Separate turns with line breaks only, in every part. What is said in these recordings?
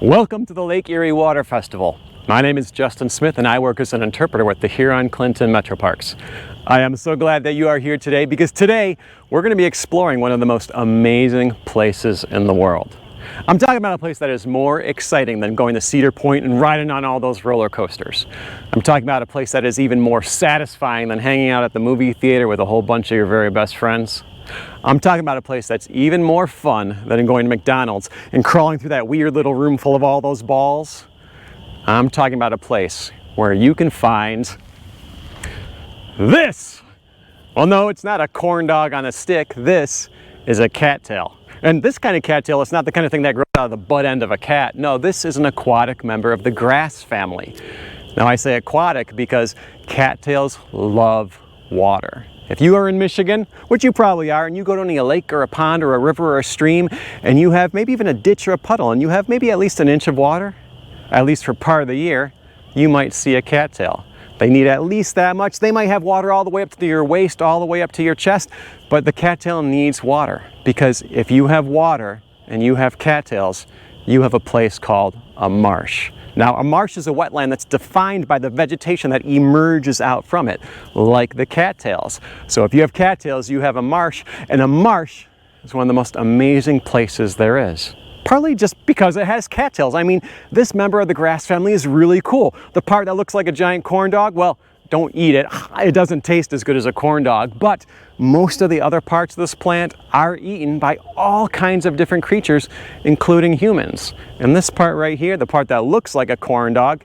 Welcome to the Lake Erie Water Festival. My name is Justin Smith and I work as an interpreter with the Huron-Clinton Metroparks. I am so glad that you are here today because today we're going to be exploring one of the most amazing places in the world. I'm talking about a place that is more exciting than going to Cedar Point and riding on all those roller coasters. I'm talking about a place that is even more satisfying than hanging out at the movie theater with a whole bunch of your very best friends. I'm talking about a place that's even more fun than going to McDonald's and crawling through that weird little room full of all those balls. I'm talking about a place where you can find this. Well, no, it's not a corn dog on a stick. This is a cattail. And this kind of cattail is not the kind of thing that grows out of the butt end of a cat. No, this is an aquatic member of the grass family. Now I say aquatic because cattails love water. If you are in Michigan, which you probably are, and you go to a lake or a pond or a river or a stream, and you have maybe even a ditch or a puddle, and you have maybe at least an inch of water, at least for part of the year, you might see a cattail. They need at least that much. They might have water all the way up to your waist, all the way up to your chest, but the cattail needs water because if you have water and you have cattails, you have a place called a marsh. Now, a marsh is a wetland that's defined by the vegetation that emerges out from it, like the cattails. So if you have cattails, you have a marsh, and a marsh is one of the most amazing places there is. Partly just because it has cattails. I mean, this member of the grass family is really cool. The part that looks like a giant corn dog, well, don't eat it. It doesn't taste as good as a corn dog, but most of the other parts of this plant are eaten by all kinds of different creatures, including humans. And this part right here, the part that looks like a corn dog,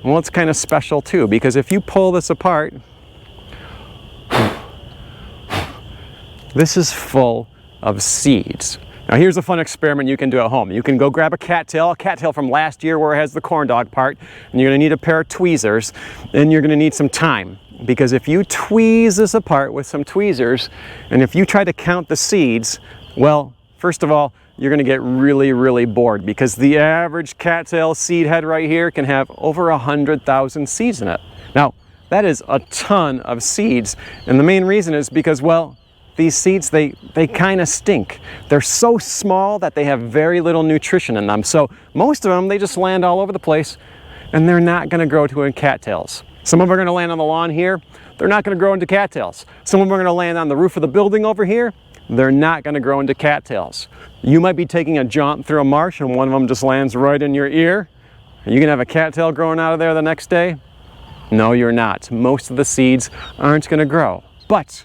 well, it's kind of special too, because if you pull this apart, this is full of seeds. Now here's a fun experiment you can do at home. You can go grab a cattail from last year where it has the corn dog part, and you're going to need a pair of tweezers, and you're going to need some time. Because if you tweeze this apart with some tweezers, and if you try to count the seeds, well, first of all, you're going to get really bored because the average cattail seed head right here can have over 100,000 seeds in it. Now, that is a ton of seeds, and the main reason is because, well, these seeds, they kind of stink. They're so small that they have very little nutrition in them. So most of them, they just land all over the place and they're not going to grow to cattails. Some of them are going to land on the lawn here. They're not going to grow into cattails. Some of them are going to land on the roof of the building over here. They're not going to grow into cattails. You might be taking a jaunt through a marsh and one of them just lands right in your ear. Are you going to have a cattail growing out of there the next day? No, you're not. Most of the seeds aren't going to grow. But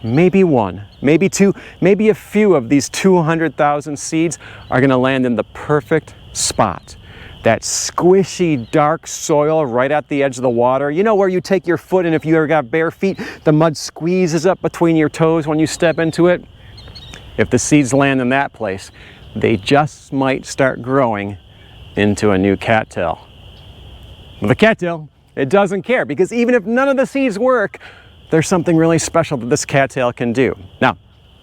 maybe one, maybe two, maybe a few of these 200,000 seeds are going to land in the perfect spot. That squishy, dark soil right at the edge of the water. You know where you take your foot and if you ever got bare feet, the mud squeezes up between your toes when you step into it? If the seeds land in that place, they just might start growing into a new cattail. But the cattail, it doesn't care because even if none of the seeds work, there's something really special that this cattail can do. Now,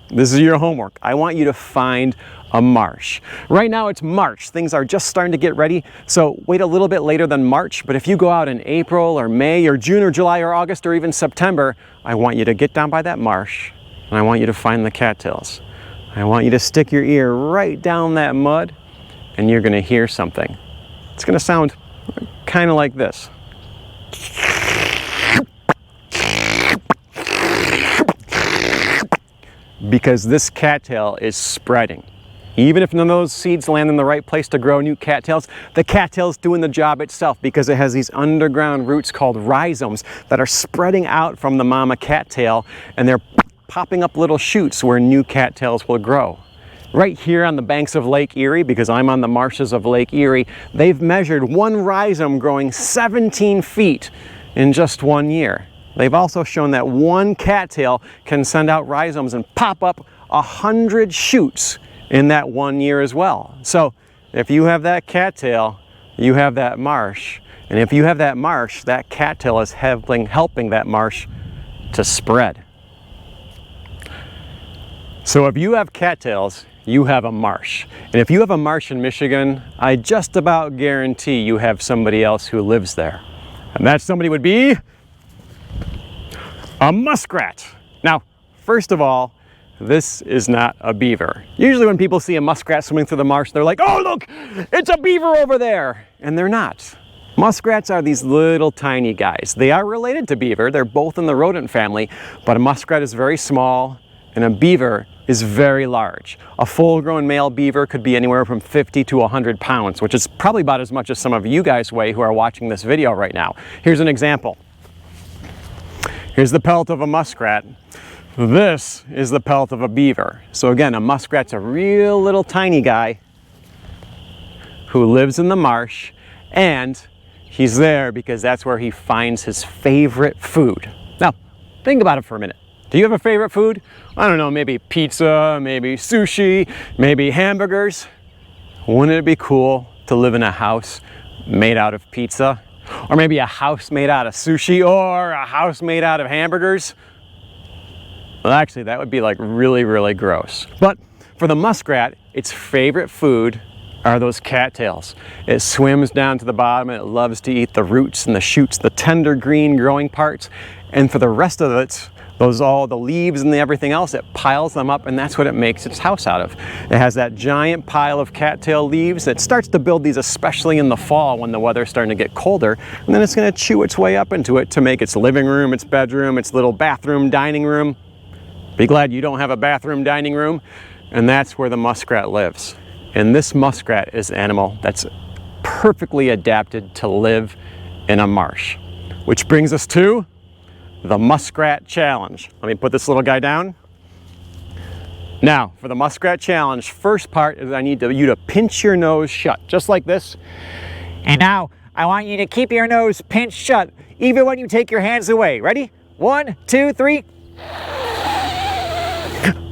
this is your homework. I want you to find a marsh. Right now it's March. Things are just starting to get ready, so wait a little bit later than March, but if you go out in April or May or June or July or August or even September, I want you to get down by that marsh and I want you to find the cattails. I want you to stick your ear right down that mud and you're going to hear something. It's going to sound kind of like this. Because this cattail is spreading. Even if none of those seeds land in the right place to grow new cattails, the cattail's doing the job itself because it has these underground roots called rhizomes that are spreading out from the mama cattail and they're popping up little shoots where new cattails will grow. Right here on the banks of Lake Erie, because I'm on the marshes of Lake Erie, they've measured one rhizome growing 17 feet in just 1 year. They've also shown that one cattail can send out rhizomes and pop up 100 shoots in that 1 year as well. So if you have that cattail, you have that marsh. And if you have that marsh, that cattail is helping that marsh to spread. So if you have cattails, you have a marsh. And if you have a marsh in Michigan, I just about guarantee you have somebody else who lives there. And that somebody would be a muskrat. Now, first of all, this is not a beaver. Usually when people see a muskrat swimming through the marsh, they're like, oh look, it's a beaver over there. And they're not. Muskrats are these little tiny guys. They are related to beaver. They're both in the rodent family, but a muskrat is very small and a beaver is very large. A full-grown male beaver could be anywhere from 50 to 100 pounds, which is probably about as much as some of you guys weigh who are watching this video right now. Here's an example. Here's the pelt of a muskrat. This is the pelt of a beaver. So again, a muskrat's a real little tiny guy who lives in the marsh, and he's there because that's where he finds his favorite food. Now, think about it for a minute. Do you have a favorite food? I don't know, maybe pizza, maybe sushi, maybe hamburgers. Wouldn't it be cool to live in a house made out of pizza? Or maybe a house made out of sushi, or a house made out of hamburgers? Well, actually, that would be like really, really gross. But for the muskrat, its favorite food are those cattails. It swims down to the bottom and it loves to eat the roots and the shoots, the tender green growing parts. And for the rest of it, all the leaves and everything else, it piles them up, and that's what it makes its house out of. It has that giant pile of cattail leaves. It starts to build these especially in the fall when the weather's starting to get colder, and then it's going to chew its way up into it to make its living room, its bedroom, its little bathroom, dining room. Be glad you don't have a bathroom, dining room. And that's where the muskrat lives. And this muskrat is an animal that's perfectly adapted to live in a marsh. Which brings us to the Muskrat Challenge. Let me put this little guy down. Now, for the Muskrat Challenge, first part is I need you to pinch your nose shut, just like this.
And now, I want you to keep your nose pinched shut, even when you take your hands away. Ready? 1, 2, 3.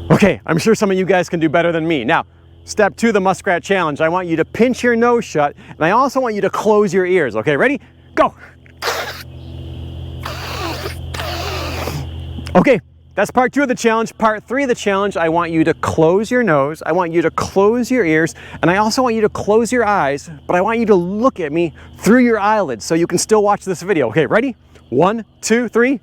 Okay, I'm sure some of you guys can do better than me. Now, step 2, the Muskrat Challenge. I want you to pinch your nose shut, and I also want you to close your ears. Okay, ready? Go! Okay, that's part 2 of the challenge. Part 3 of the challenge, I want you to close your nose, I want you to close your ears, and I also want you to close your eyes, but I want you to look at me through your eyelids so you can still watch this video. Okay, ready? 1, 2, 3.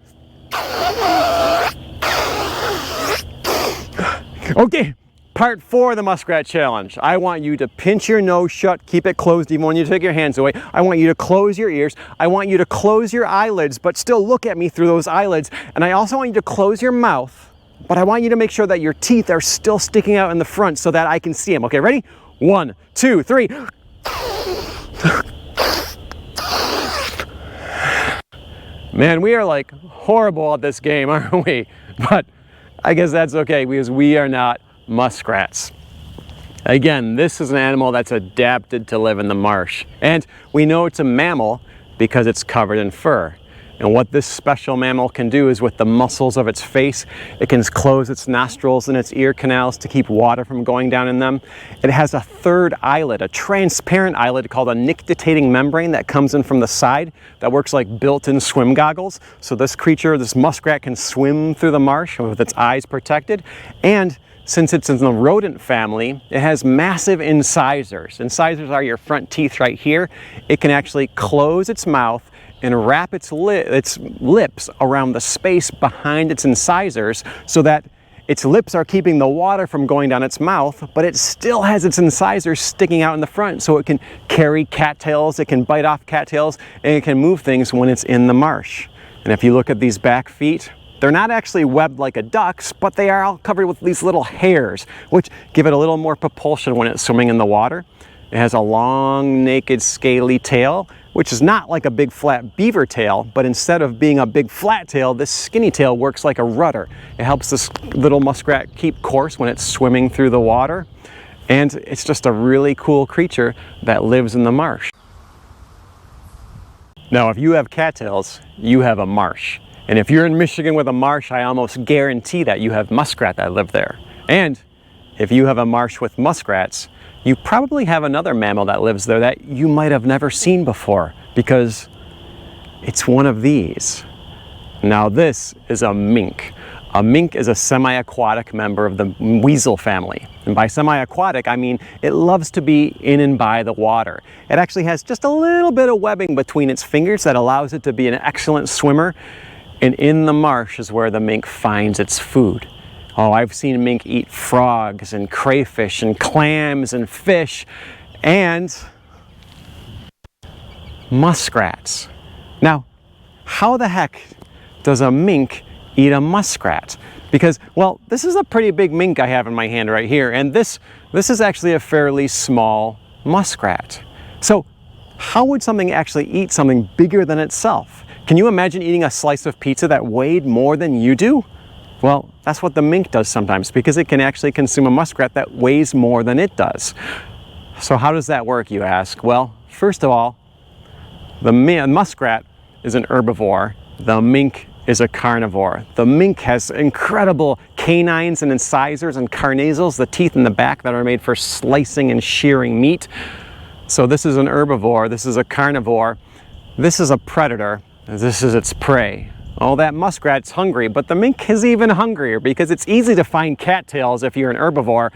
Okay, part 4 of the Muskrat Challenge. I want you to pinch your nose shut, keep it closed even when you take your hands away. I want you to close your ears. I want you to close your eyelids, but still look at me through those eyelids. And I also want you to close your mouth, but I want you to make sure that your teeth are still sticking out in the front so that I can see them. Okay, ready? 1, 2, 3. Man, we are like horrible at this game, aren't we? But I guess that's okay because we are not muskrats. Again, this is an animal that's adapted to live in the marsh. And we know it's a mammal because it's covered in fur. And what this special mammal can do is with the muscles of its face, it can close its nostrils and its ear canals to keep water from going down in them. It has a third eyelid, a transparent eyelid called a nictitating membrane that comes in from the side that works like built-in swim goggles. So this creature, this muskrat, can swim through the marsh with its eyes protected. And since it's in the rodent family, it has massive incisors. Incisors are your front teeth right here. It can actually close its mouth and wrap its lips around the space behind its incisors so that its lips are keeping the water from going down its mouth, but it still has its incisors sticking out in the front so it can carry cattails, it can bite off cattails, and it can move things when it's in the marsh. And if you look at these back feet, they're not actually webbed like a duck's, but they are all covered with these little hairs, which give it a little more propulsion when it's swimming in the water. It has a long, naked, scaly tail, which is not like a big flat beaver tail, but instead of being a big flat tail, this skinny tail works like a rudder. It helps this little muskrat keep course when it's swimming through the water. And it's just a really cool creature that lives in the marsh. Now, if you have cattails, you have a marsh. And if you're in Michigan with a marsh, I almost guarantee that you have muskrat that live there. And if you have a marsh with muskrats, you probably have another mammal that lives there that you might have never seen before because it's one of these. Now this is a mink. A mink is a semi-aquatic member of the weasel family. And by semi-aquatic, I mean it loves to be in and by the water. It actually has just a little bit of webbing between its fingers that allows it to be an excellent swimmer. And in the marsh is where the mink finds its food. Oh, I've seen mink eat frogs and crayfish and clams and fish and muskrats. Now, how the heck does a mink eat a muskrat? Because, well, this is a pretty big mink I have in my hand right here, and this is actually a fairly small muskrat. So how would something actually eat something bigger than itself? Can you imagine eating a slice of pizza that weighed more than you do? Well, that's what the mink does sometimes, because it can actually consume a muskrat that weighs more than it does. So how does that work, you ask? Well, first of all, the muskrat is an herbivore. The mink is a carnivore. The mink has incredible canines and incisors and carnasals, the teeth in the back that are made for slicing and shearing meat. So this is an herbivore, this is a carnivore, this is a predator, this is its prey. Oh, that muskrat's hungry, but the mink is even hungrier because it's easy to find cattails if you're an herbivore.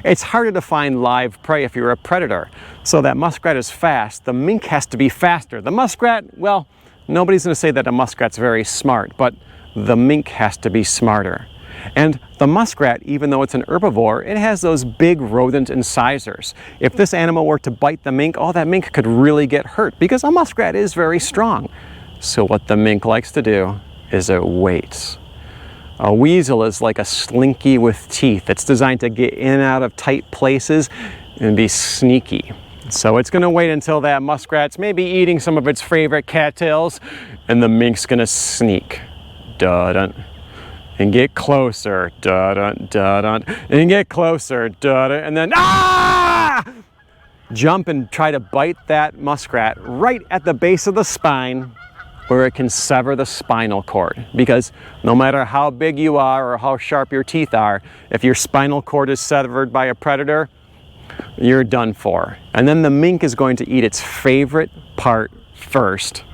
It's harder to find live prey if you're a predator. So that muskrat is fast, the mink has to be faster. The muskrat, well, nobody's going to say that a muskrat's very smart, but the mink has to be smarter. And the muskrat, even though it's an herbivore, it has those big rodent incisors. If this animal were to bite the mink, oh, that mink could really get hurt because a muskrat is very strong. So what the mink likes to do is it waits. A weasel is like a slinky with teeth. It's designed to get in and out of tight places and be sneaky. So it's going to wait until that muskrat's maybe eating some of its favorite cattails, and the mink's going to sneak. Dun-dun. And get closer. Dun-dun, dun-dun. And get closer. Dun-dun. And then, ah! Jump and try to bite that muskrat right at the base of the spine, where it can sever the spinal cord. Because no matter how big you are or how sharp your teeth are, if your spinal cord is severed by a predator, you're done for. And then the mink is going to eat its favorite part first,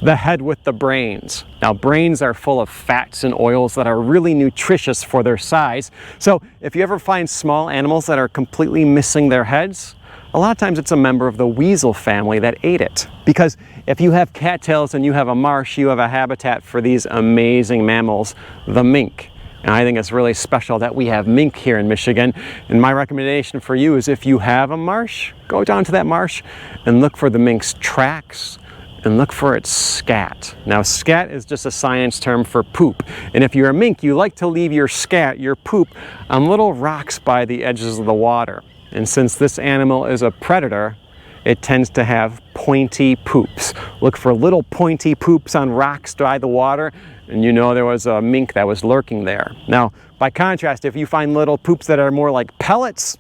the head with the brains. Now, brains are full of fats and oils that are really nutritious for their size. So if you ever find small animals that are completely missing their heads, a lot of times it's a member of the weasel family that ate it. Because if you have cattails and you have a marsh, you have a habitat for these amazing mammals, the mink. And I think it's really special that we have mink here in Michigan. And my recommendation for you is if you have a marsh, go down to that marsh and look for the mink's tracks and look for its scat. Now, scat is just a science term for poop. And if you're a mink, you like to leave your scat, your poop, on little rocks by the edges of the water. And since this animal is a predator, it tends to have pointy poops. Look for little pointy poops on rocks by the water, and you know there was a mink that was lurking there. Now, by contrast, if you find little poops that are more like pellets,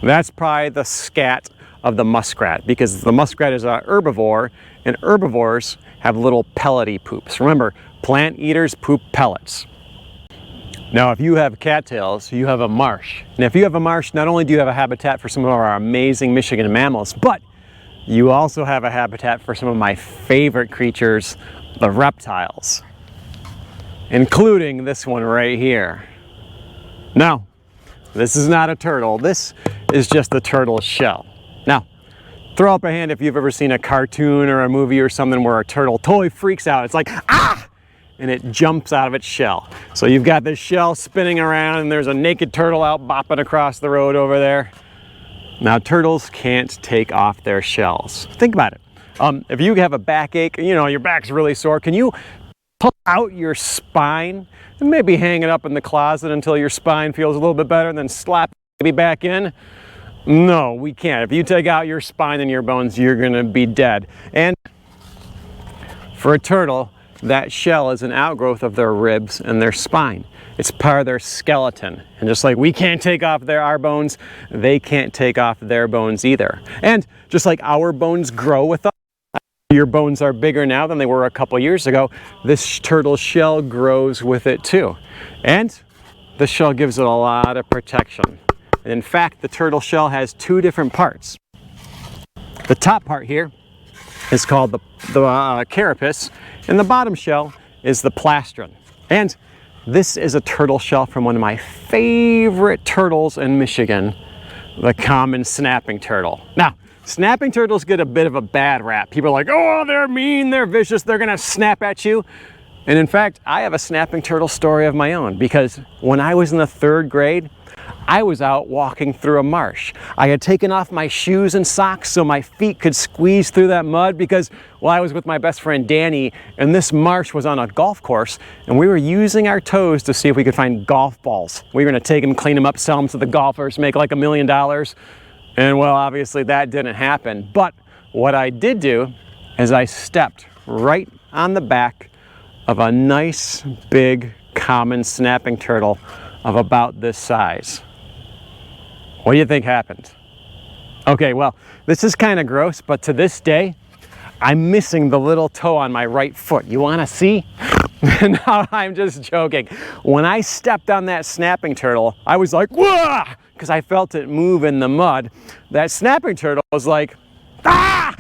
that's probably the scat of the muskrat, because the muskrat is a herbivore, and herbivores have little pellety poops. Remember, plant eaters poop pellets. Now, if you have cattails, you have a marsh. And if you have a marsh, not only do you have a habitat for some of our amazing Michigan mammals, but you also have a habitat for some of my favorite creatures, the reptiles, including this one right here. Now, this is not a turtle. This is just the turtle shell. Now, throw up a hand if you've ever seen a cartoon or a movie or something where a turtle totally freaks out. It's like, ah! And it jumps out of its shell. So you've got this shell spinning around and there's a naked turtle out bopping across the road over there. Now, turtles can't take off their shells. Think about it. If you have a backache, you know, your back's really sore, can you pull out your spine and maybe hang it up in the closet until your spine feels a little bit better and then slap it maybe back in? No, we can't. If you take out your spine and your bones, you're gonna be dead. And for a turtle, that shell is an outgrowth of their ribs and their spine. It's part of their skeleton. And just like we can't take off our bones, they can't take off their bones either. And just like our bones grow with us, your bones are bigger now than they were a couple years ago, this turtle shell grows with it too. And the shell gives it a lot of protection. And in fact, the turtle shell has two different parts. The top part here is called the carapace, and the bottom shell is the plastron. And this is a turtle shell from one of my favorite turtles in Michigan, the common snapping turtle. Now, snapping turtles get a bit of a bad rap. People are like, oh, they're mean, they're vicious, they're gonna snap at you. And in fact, I have a snapping turtle story of my own, because when I was in the 3rd grade, I was out walking through a marsh. I had taken off my shoes and socks so my feet could squeeze through that mud because, well, I was with my best friend Danny, and this marsh was on a golf course, and we were using our toes to see if we could find golf balls. We were going to take them, clean them up, sell them to the golfers, make like $1 million. And well, obviously that didn't happen. But what I did do is I stepped right on the back of a nice, big, common snapping turtle of about this size. What do you think happened? Okay, well, this is kind of gross, but to this day, I'm missing the little toe on my right foot. You want to see? No, I'm just joking. When I stepped on that snapping turtle, I was like, whoa, because I felt it move in the mud. That snapping turtle was like, ah!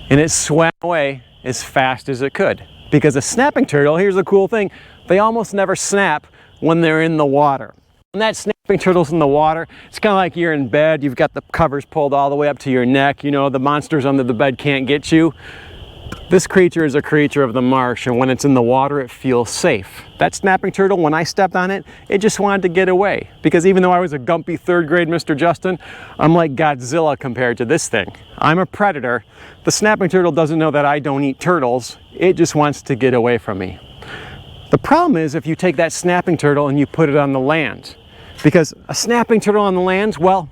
And it swam away as fast as it could. Because a snapping turtle, here's the cool thing, they almost never snap when they're in the water. When that snapping turtle's in the water, it's kind of like you're in bed, you've got the covers pulled all the way up to your neck, you know, the monsters under the bed can't get you. This creature is a creature of the marsh, and when it's in the water, it feels safe. That snapping turtle, when I stepped on it, it just wanted to get away. Because even though I was a gumpy 3rd grade Mr. Justin, I'm like Godzilla compared to this thing. I'm a predator. The snapping turtle doesn't know that I don't eat turtles. It just wants to get away from me. The problem is if you take that snapping turtle and you put it on the land. Because a snapping turtle on the land, well,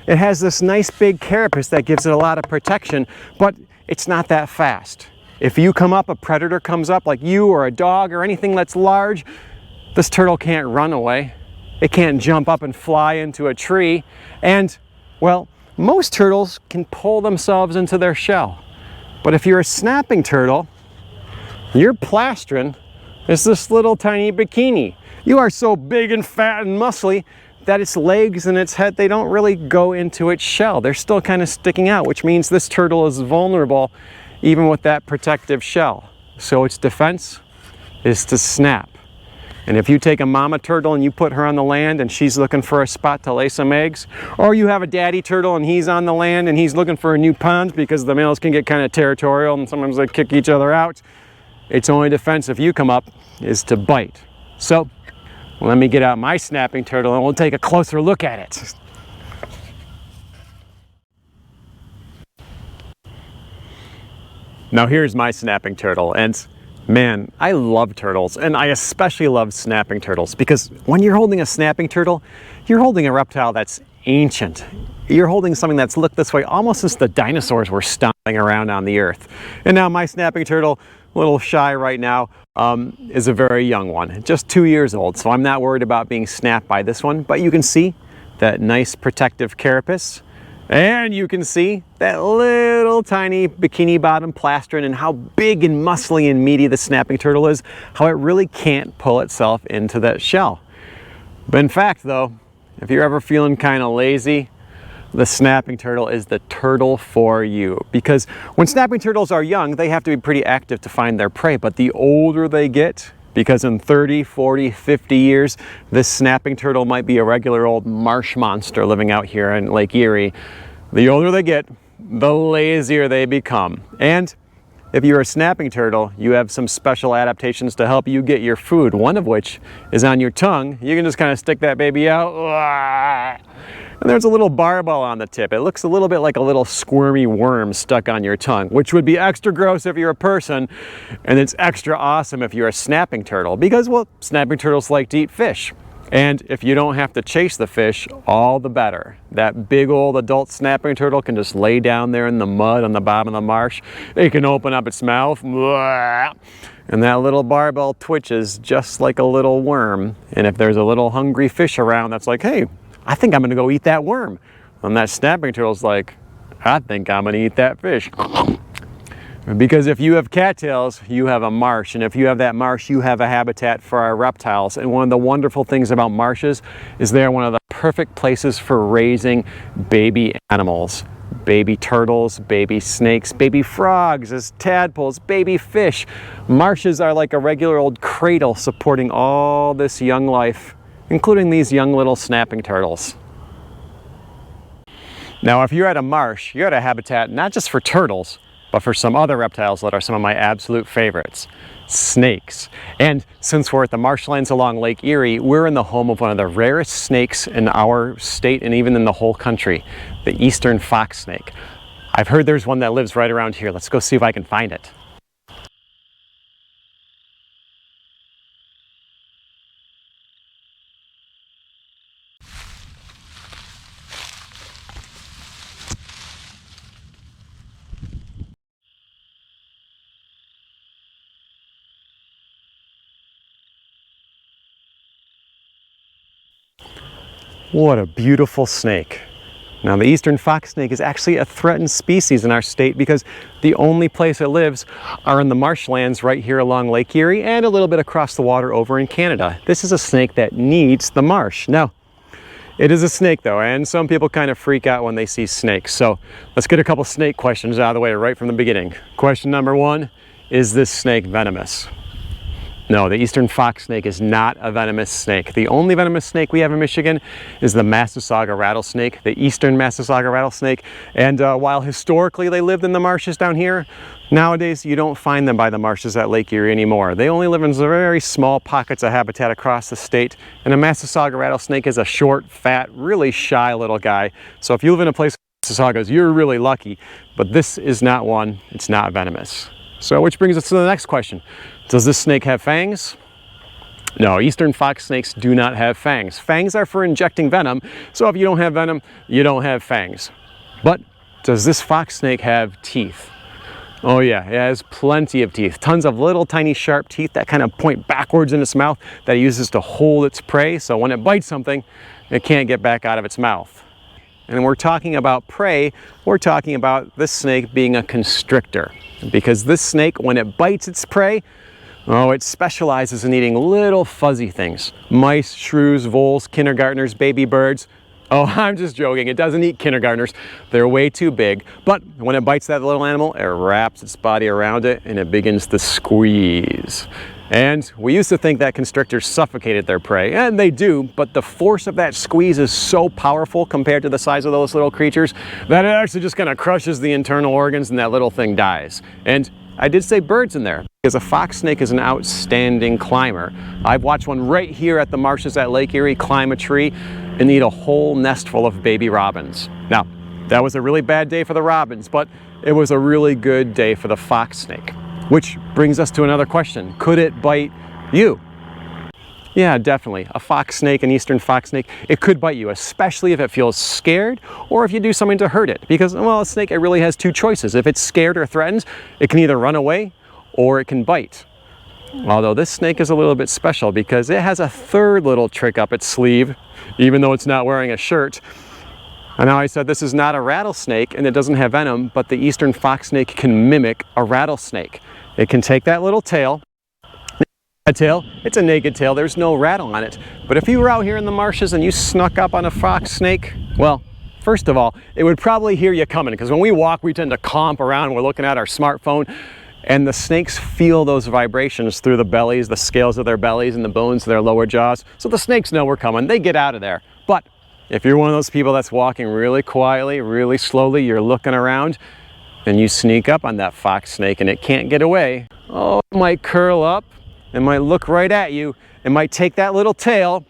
it has this nice big carapace that gives it a lot of protection, but it's not that fast. If you come up, a predator comes up, like you or a dog or anything that's large, this turtle can't run away. It can't jump up and fly into a tree. And, well, most turtles can pull themselves into their shell. But if you're a snapping turtle, your plastron is this little tiny bikini. You are so big and fat and muscly that its legs and its head, they don't really go into its shell. They're still kind of sticking out, which means this turtle is vulnerable even with that protective shell. So its defense is to snap. And if you take a mama turtle and you put her on the land and she's looking for a spot to lay some eggs, or you have a daddy turtle and he's on the land and he's looking for a new pond because the males can get kind of territorial and sometimes they kick each other out, its only defense if you come up is to bite. So let me get out my snapping turtle and we'll take a closer look at it. Now here's my snapping turtle, and man, I love turtles, and I especially love snapping turtles because when you're holding a snapping turtle, you're holding a reptile that's ancient. You're holding something that's looked this way almost since the dinosaurs were stomping around on the earth. And now my snapping turtle, a little shy right now, is a very young one, just 2 years old, so I'm not worried about being snapped by this one, but you can see that nice protective carapace. And you can see that little tiny bikini bottom plastron and how big and muscly and meaty the snapping turtle is, how it really can't pull itself into that shell. But in fact though, if you're ever feeling kind of lazy, the snapping turtle is the turtle for you. Because when snapping turtles are young, they have to be pretty active to find their prey, but the older they get, because in 30, 40, 50 years, this snapping turtle might be a regular old marsh monster living out here in Lake Erie. The older they get, the lazier they become. And if you're a snapping turtle, you have some special adaptations to help you get your food, one of which is on your tongue. You can just kind of stick that baby out. And there's a little barbell on the tip. It looks a little bit like a little squirmy worm stuck on your tongue, which would be extra gross if you're a person, and it's extra awesome if you're a snapping turtle, because, well, snapping turtles like to eat fish. And if you don't have to chase the fish, all the better. That big old adult snapping turtle can just lay down there in the mud on the bottom of the marsh. It can open up its mouth, and that little barbell twitches just like a little worm. And if there's a little hungry fish around that's like, hey, I think I'm gonna go eat that worm. And that snapping turtle's like, I think I'm gonna eat that fish. Because if you have cattails, you have a marsh. And if you have that marsh, you have a habitat for our reptiles. And one of the wonderful things about marshes is they're one of the perfect places for raising baby animals. Baby turtles, baby snakes, baby frogs, as tadpoles, baby fish. Marshes are like a regular old cradle supporting all this young life, including these young little snapping turtles. Now, if you're at a marsh, you're at a habitat not just for turtles, but for some other reptiles that are some of my absolute favorites. Snakes. And since we're at the marshlands along Lake Erie, we're in the home of one of the rarest snakes in our state and even in the whole country, the eastern fox snake. I've heard there's one that lives right around here. Let's go see if I can find it. What a beautiful snake. Now, the eastern fox snake is actually a threatened species in our state because the only place it lives are in the marshlands right here along Lake Erie and a little bit across the water over in Canada. This is a snake that needs the marsh. Now, it is a snake though, and some people kind of freak out when they see snakes. So let's get a couple snake questions out of the way right from the beginning. Question number one, is this snake venomous? No, the eastern fox snake is not a venomous snake. The only venomous snake we have in Michigan is the Massasauga rattlesnake, the eastern Massasauga rattlesnake. And while historically they lived in the marshes down here, nowadays you don't find them by the marshes at Lake Erie anymore. They only live in very small pockets of habitat across the state. And a Massasauga rattlesnake is a short, fat, really shy little guy. So if you live in a place with Massasaugas, you're really lucky. But this is not one. It's not venomous. So which brings us to the next question. Does this snake have fangs? No, eastern fox snakes do not have fangs. Fangs are for injecting venom, so if you don't have venom, you don't have fangs. But does this fox snake have teeth? Oh yeah, it has plenty of teeth. Tons of little tiny sharp teeth that kind of point backwards in its mouth that it uses to hold its prey, so when it bites something, it can't get back out of its mouth. And when we're talking about prey, we're talking about this snake being a constrictor. Because this snake, when it bites its prey, oh, it specializes in eating little fuzzy things. Mice, shrews, voles, kindergartners, baby birds. Oh, I'm just joking. It doesn't eat kindergartners. They're way too big. But when it bites that little animal, it wraps its body around it and it begins to squeeze. And we used to think that constrictors suffocated their prey, and they do, but the force of that squeeze is so powerful compared to the size of those little creatures that it actually just kind of crushes the internal organs and that little thing dies. And I did say birds in there, because a fox snake is an outstanding climber. I've watched one right here at the marshes at Lake Erie climb a tree and eat a whole nest full of baby robins. Now, that was a really bad day for the robins, but it was a really good day for the fox snake. Which brings us to another question. Could it bite you? Yeah, definitely. A fox snake, an eastern fox snake, it could bite you, especially if it feels scared or if you do something to hurt it. Because, well, a snake, it really has two choices. If it's scared or threatened, it can either run away or it can bite. Although this snake is a little bit special because it has a third little trick up its sleeve, even though it's not wearing a shirt. And now I said this is not a rattlesnake and it doesn't have venom, but the eastern fox snake can mimic a rattlesnake. It can take that little tail, it's a naked tail, there's no rattle on it. But if you were out here in the marshes and you snuck up on a fox snake, well, first of all, it would probably hear you coming, because when we walk, we tend to comp around, we're looking at our smartphone, and the snakes feel those vibrations through the bellies, the scales of their bellies and the bones of their lower jaws. So the snakes know we're coming, they get out of there. But if you're one of those people that's walking really quietly, really slowly, you're looking around, and you sneak up on that fox snake and it can't get away, oh, it might curl up, it might look right at you, it might take that little tail,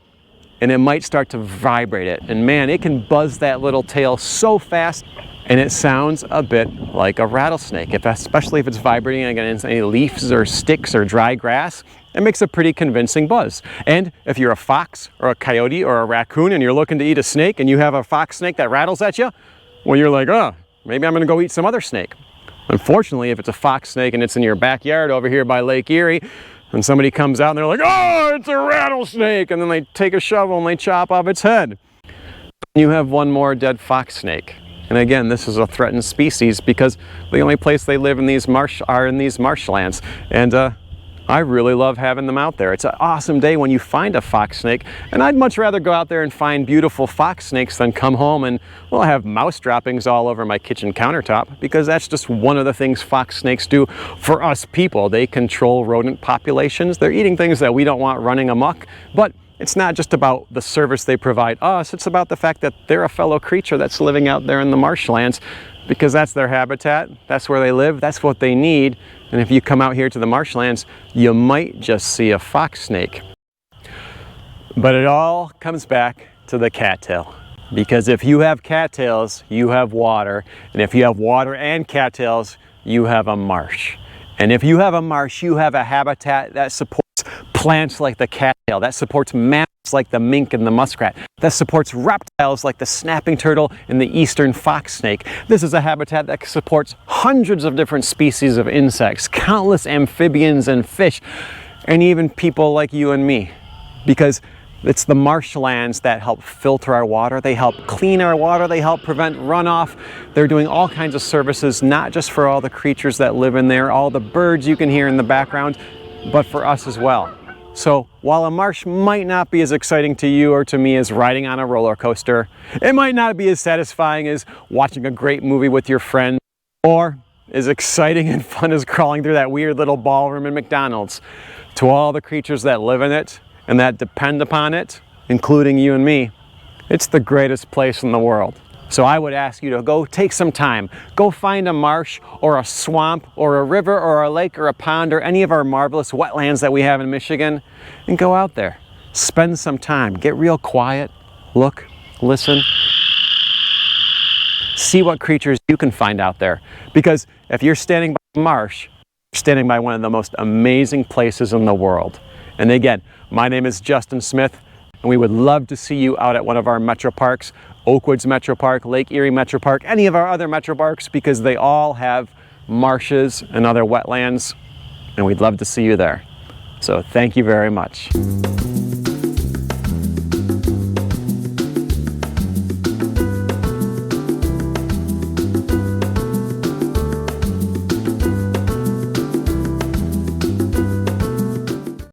and it might start to vibrate it. And man, it can buzz that little tail so fast, and it sounds a bit like a rattlesnake, especially if it's vibrating against any leaves or sticks or dry grass. It makes a pretty convincing buzz. And if you're a fox or a coyote or a raccoon and you're looking to eat a snake and you have a fox snake that rattles at you, well, you're like, oh, maybe I'm gonna go eat some other snake. Unfortunately, if it's a fox snake and it's in your backyard over here by Lake Erie, and somebody comes out and they're like, oh, it's a rattlesnake, and then they take a shovel and they chop off its head. You have one more dead fox snake. And again, this is a threatened species because the only place they live in these marshlands. And I really love having them out there. It's an awesome day when you find a fox snake, and I'd much rather go out there and find beautiful fox snakes than come home and, well, have mouse droppings all over my kitchen countertop, because that's just one of the things fox snakes do for us people. They control rodent populations. They're eating things that we don't want running amok, but it's not just about the service they provide us, it's about the fact that they're a fellow creature that's living out there in the marshlands, because that's their habitat, that's where they live, that's what they need. And if you come out here to the marshlands, you might just see a fox snake. But it all comes back to the cattail. Because if you have cattails, you have water. And if you have water and cattails, you have a marsh. And if you have a marsh, you have a habitat that supports plants like the cattail, that supports mammals like the mink and the muskrat, that supports reptiles like the snapping turtle and the eastern fox snake. This is a habitat that supports hundreds of different species of insects, countless amphibians and fish, and even people like you and me. Because it's the marshlands that help filter our water, they help clean our water, they help prevent runoff. They're doing all kinds of services, not just for all the creatures that live in there, all the birds you can hear in the background, but for us as well. So while a marsh might not be as exciting to you or to me as riding on a roller coaster, it might not be as satisfying as watching a great movie with your friend, or as exciting and fun as crawling through that weird little ballroom in McDonald's. To all the creatures that live in it and that depend upon it, including you and me, it's the greatest place in the world. So I would ask you to go take some time, go find a marsh or a swamp or a river or a lake or a pond or any of our marvelous wetlands that we have in Michigan, and go out there. Spend some time, get real quiet, look, listen, see what creatures you can find out there. Because if you're standing by a marsh, you're standing by one of the most amazing places in the world. And again, my name is Justin Smith, and we would love to see you out at one of our metro parks, Oakwoods Metropark, Lake Erie Metropark, any of our other metro parks, because they all have marshes and other wetlands, and we'd love to see you there. So thank you very much.